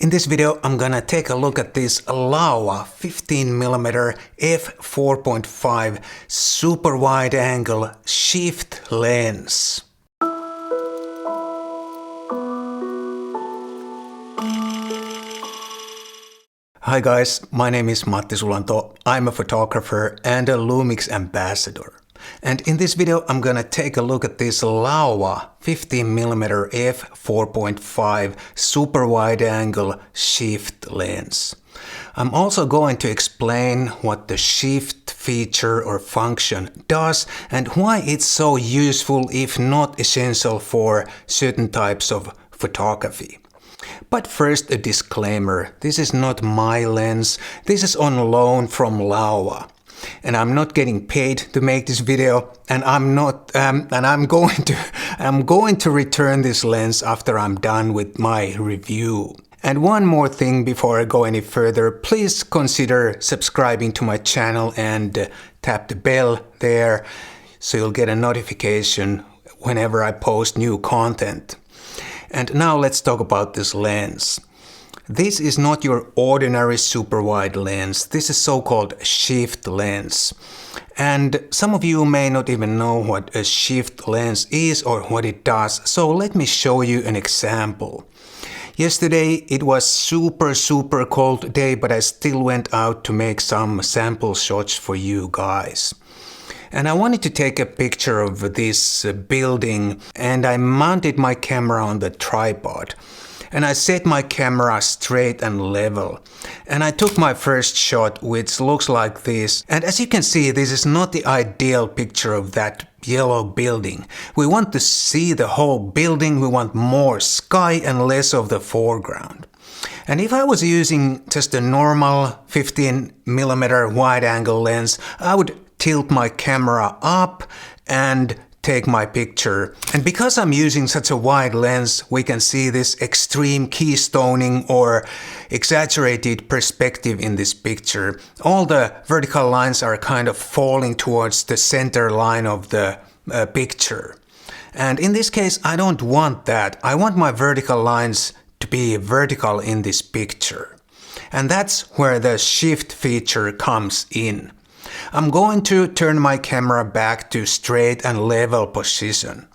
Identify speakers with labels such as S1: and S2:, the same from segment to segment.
S1: In this video, I'm gonna take a look at this Laowa 15mm f4.5 super wide angle shift lens. Hi guys, my name is Matti Sulanto. I'm a photographer and a Lumix ambassador. And in this video, I'm gonna take a look at this Laowa 15mm f4.5 super wide angle shift lens. I'm also going to explain what the shift feature or function does and why it's so useful, if not essential, for certain types of photography. But first, a disclaimer. This is not my lens. This is on loan from Laowa. And I'm not getting paid to make this video, and I'm going to return this lens after I'm done with my review. And one more thing before I go any further, please consider subscribing to my channel and tap the bell there so you'll get a notification whenever I post new content. And now let's talk about this lens. This is not your ordinary super wide lens. This is so-called shift lens. And some of you may not even know what a shift lens is or what it does. So let me show you an example. Yesterday it was super cold day, but I still went out to make some sample shots for you guys. And I wanted to take a picture of this building, and I mounted my camera on the tripod. And I set my camera straight and level. And I took my first shot, which looks like this. And as you can see, this is not the ideal picture of that yellow building. We want to see the whole building, we want more sky and less of the foreground. And if I was using just a normal 15mm wide angle lens, I would tilt my camera up and take my picture. And because I'm using such a wide lens, we can see this extreme keystoning or exaggerated perspective in this picture. All the vertical lines are kind of falling towards the center line of the picture. And in this case, I don't want that. I want my vertical lines to be vertical in this picture. And that's where the shift feature comes in. I'm going to turn my camera back to straight and level position.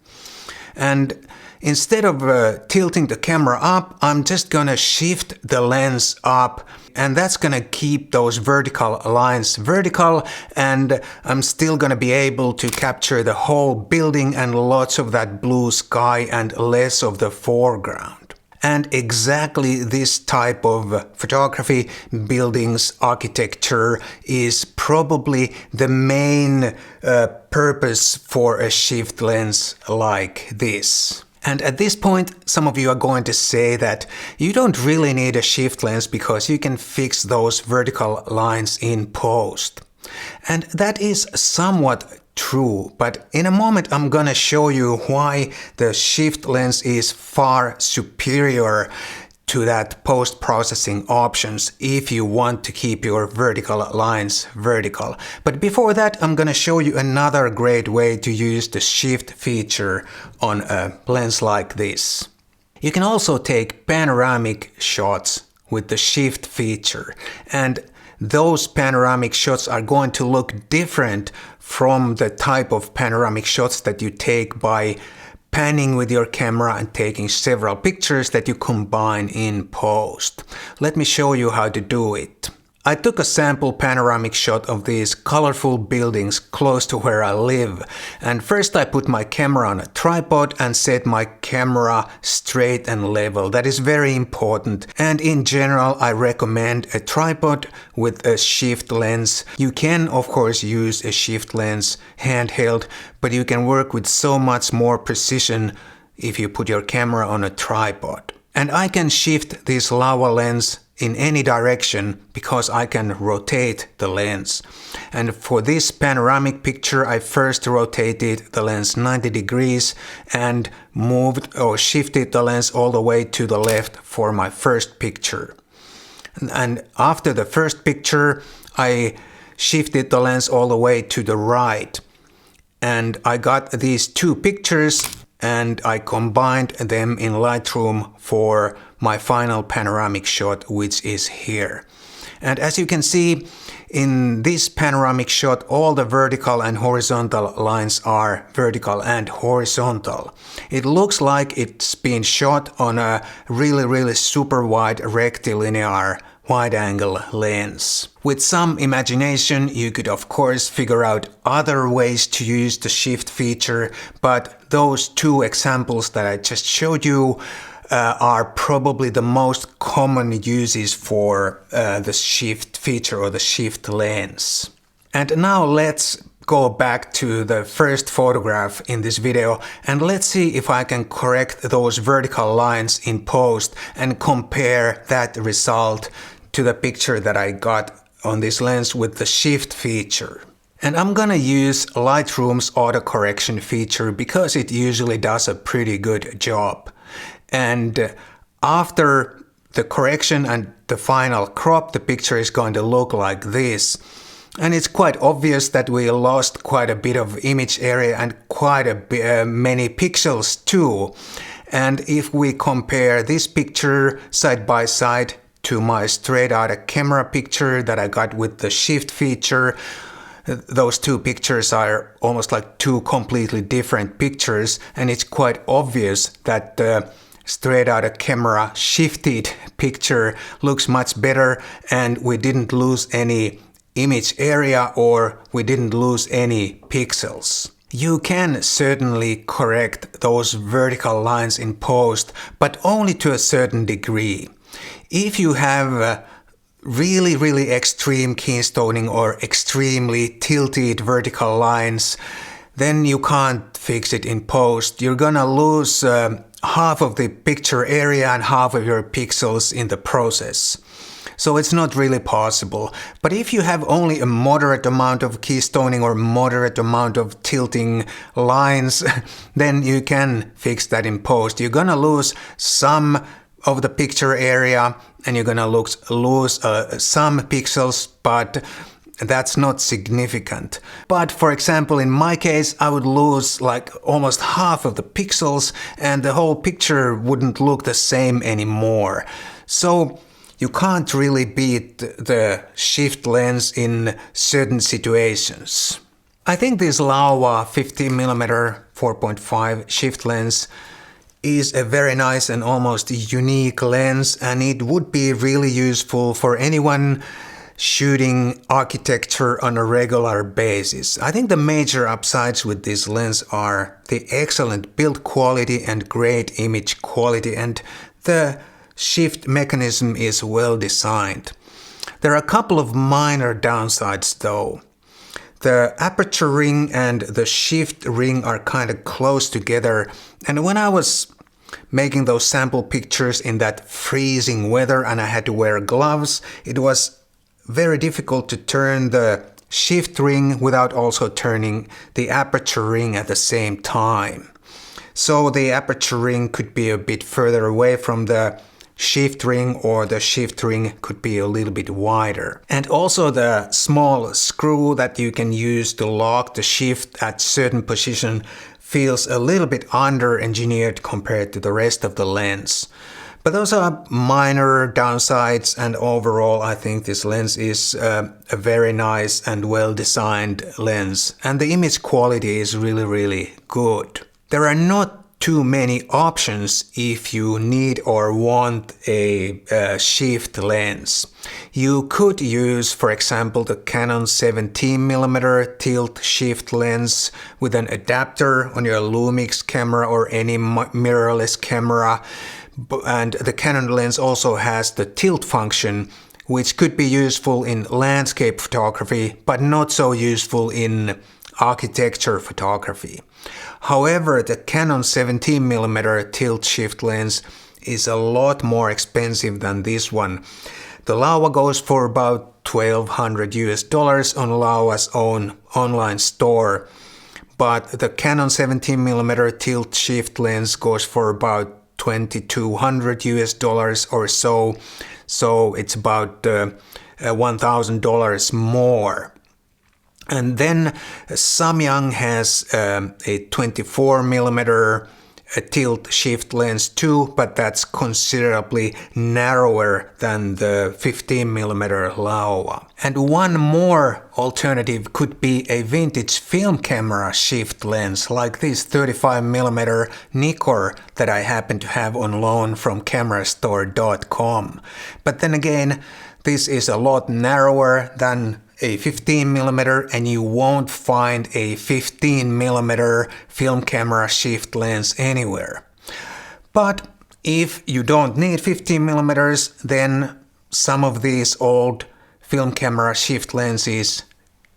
S1: And instead of tilting the camera up, I'm just gonna shift the lens up, and that's gonna keep those vertical lines vertical, and I'm still gonna be able to capture the whole building and lots of that blue sky and less of the foreground. And exactly this type of photography, buildings, architecture, is probably the main purpose for a shift lens like this. And at this point, some of you are going to say that you don't really need a shift lens because you can fix those vertical lines in post. And that is somewhat true, but in a moment I'm gonna show you why the shift lens is far superior to that post-processing options if you want to keep your vertical lines vertical. But before that, I'm gonna show you another great way to use the shift feature on a lens like this. You can also take panoramic shots with the shift feature, and those panoramic shots are going to look different from the type of panoramic shots that you take by panning with your camera and taking several pictures that you combine in post. Let me show you how to do it. I took a sample panoramic shot of these colorful buildings close to where I live. And first I put my camera on a tripod and set my camera straight and level. That is very important. And in general, I recommend a tripod with a shift lens. You can, of course, use a shift lens handheld, but you can work with so much more precision if you put your camera on a tripod. And I can shift this Laowa lens in any direction because I can rotate the lens. And for this panoramic picture, I first rotated the lens 90 degrees and moved or shifted the lens all the way to the left for my first picture. And after the first picture, I shifted the lens all the way to the right. And I got these two pictures and I combined them in Lightroom for my final panoramic shot, which is here. And as you can see, in this panoramic shot, all the vertical and horizontal lines are vertical and horizontal. It looks like it's been shot on a really super wide rectilinear wide-angle lens. With some imagination, you could of course figure out other ways to use the shift feature, but those two examples that I just showed you are probably the most common uses for the shift feature or the shift lens. And now let's go back to the first photograph in this video and let's see if I can correct those vertical lines in post and compare that result to the picture that I got on this lens with the shift feature. And I'm gonna use Lightroom's autocorrection feature because it usually does a pretty good job. And after the correction and the final crop, the picture is going to look like this. And it's quite obvious that we lost quite a bit of image area and quite many pixels too. And if we compare this picture side by side to my straight out of camera picture that I got with the shift feature, those two pictures are almost like two completely different pictures, and it's quite obvious that the straight out of camera shifted picture looks much better and we didn't lose any image area or we didn't lose any pixels. You can certainly correct those vertical lines in post, but only to a certain degree. If you have really extreme keystoning or extremely tilted vertical lines, then you can't fix it in post. You're gonna lose half of the picture area and half of your pixels in the process. So it's not really possible. But if you have only a moderate amount of keystoning or moderate amount of tilting lines, then you can fix that in post. You're gonna lose some of the picture area and you're gonna lose some pixels, but that's not significant. But for example, in my case, I would lose like almost half of the pixels and the whole picture wouldn't look the same anymore. So you can't really beat the shift lens in certain situations. I think this Laowa 50mm 4.5 shift lens is a very nice and almost unique lens, and it would be really useful for anyone shooting architecture on a regular basis. I think the major upsides with this lens are the excellent build quality and great image quality, and the shift mechanism is well designed. There are a couple of minor downsides though. The aperture ring and the shift ring are kind of close together, and when I was making those sample pictures in that freezing weather and I had to wear gloves, it was very difficult to turn the shift ring without also turning the aperture ring at the same time. So the aperture ring could be a bit further away from the shift ring, or the shift ring could be a little bit wider. And also the small screw that you can use to lock the shift at certain position feels a little bit under-engineered compared to the rest of the lens. But those are minor downsides, and overall I think this lens is a very nice and well-designed lens, and the image quality is really good. There are not too many options if you need or want a shift lens. You could use, for example, the Canon 17mm tilt shift lens with an adapter on your Lumix camera or any mirrorless camera. And the Canon lens also has the tilt function, which could be useful in landscape photography, but not so useful in architecture photography. However, the Canon 17mm tilt shift lens is a lot more expensive than this one. The Laowa goes for about $1,200 on Laowa's own online store, but the Canon 17mm tilt shift lens goes for about $2,200 or so, so it's about $1,000 more. And then Samyang has a 24mm a tilt shift lens too, but that's considerably narrower than the 15mm Laowa. And one more alternative could be a vintage film camera shift lens like this 35mm Nikkor that I happen to have on loan from camerastore.com. But then again, this is a lot narrower than a 15mm and you won't find a 15mm film camera shift lens anywhere. But if you don't need 15mm, then some of these old film camera shift lenses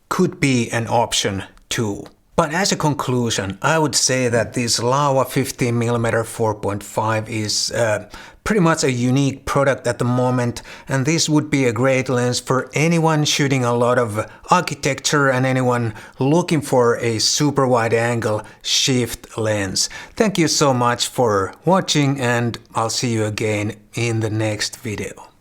S1: could be an option too. But as a conclusion, I would say that this Laowa 15mm 4.5 is pretty much a unique product at the moment, and this would be a great lens for anyone shooting a lot of architecture and anyone looking for a super wide angle shift lens. Thank you so much for watching, and I'll see you again in the next video.